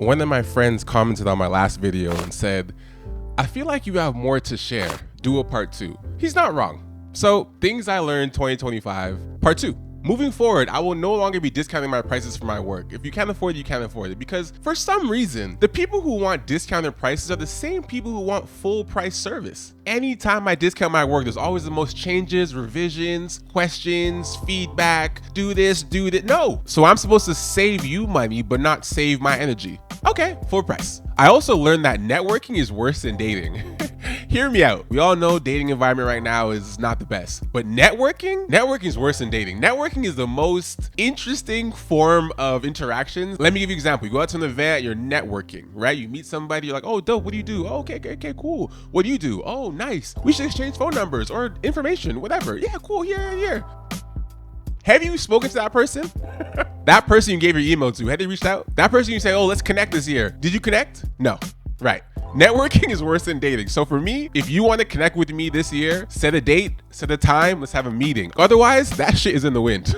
One of my friends commented on my last video and said, I feel like you have more to share. Do a part 2. He's not wrong. So, things I learned 2025, part 2. Moving forward, I will no longer be discounting my prices for my work. If you can't afford it, you can't afford it. Because for some reason, the people who want discounted prices are the same people who want full price service. Anytime I discount my work, there's always the most changes, revisions, questions, feedback, do this, do that. No. So I'm supposed to save you money, but not save my energy. Okay, full price. I also learned that networking is worse than dating. Hear me out. We all know dating environment right now is not the best, but networking is worse than dating. Networking is the most interesting form of interactions. Let me give you an example. You go out to an event, you're networking, right? You meet somebody, you're like, oh, dope, what do you do? Oh, okay, cool. What do you do? Oh, nice. We should exchange phone numbers or information, whatever. Yeah, cool, yeah. Have you spoken to that person? That person you gave your email to, had they reached out? That person you say, oh, let's connect this year. Did you connect? No, right. Networking is worse than dating. So for me, if you want to connect with me this year, set a date, set a time, let's have a meeting. Otherwise, that shit is in the wind.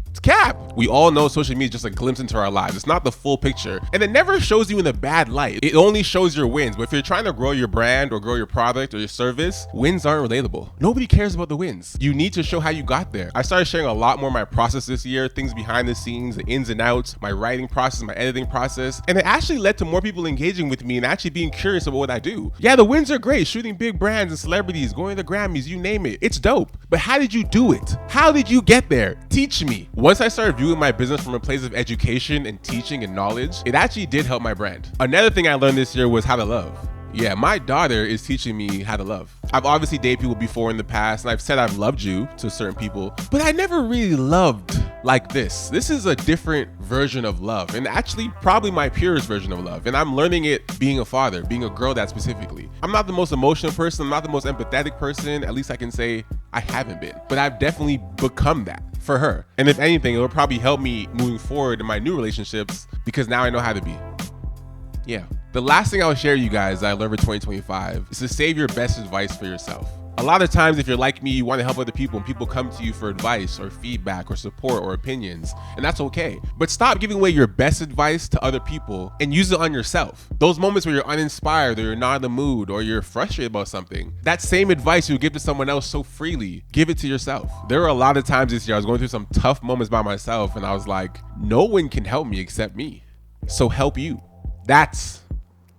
It's cap. We all know social media is just a glimpse into our lives. It's not the full picture. And it never shows you in a bad light. It only shows your wins. But if you're trying to grow your brand or grow your product or your service, wins aren't relatable. Nobody cares about the wins. You need to show how you got there. I started sharing a lot more of my process this year, things behind the scenes, the ins and outs, my writing process, my editing process. And it actually led to more people engaging with me and actually being curious about what I do. Yeah, the wins are great. Shooting big brands and celebrities, going to the Grammys, you name it. It's dope. But how did you do it? How did you get there? Teach me. Once I started viewing my business from a place of education and teaching and knowledge, it actually did help my brand. Another thing I learned this year was how to love. Yeah, my daughter is teaching me how to love. I've obviously dated people before in the past, and I've said I've loved you to certain people, but I never really loved like this. This is a different version of love, and actually probably my purest version of love. And I'm learning it being a father, being a girl dad specifically. I'm not the most emotional person, I'm not the most empathetic person, at least I can say I haven't been, but I've definitely become that for her. And if anything, it will probably help me moving forward in my new relationships because now I know how to be. Yeah. The last thing I'll share you guys that I learned for 2025 is to save your best advice for yourself. A lot of times, if you're like me, you want to help other people and people come to you for advice or feedback or support or opinions, and that's okay. But stop giving away your best advice to other people and use it on yourself. Those moments where you're uninspired or you're not in the mood or you're frustrated about something, that same advice you give to someone else so freely, give it to yourself. There were a lot of times this year I was going through some tough moments by myself and I was like, no one can help me except me. So help you. That's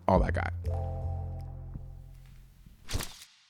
all I got.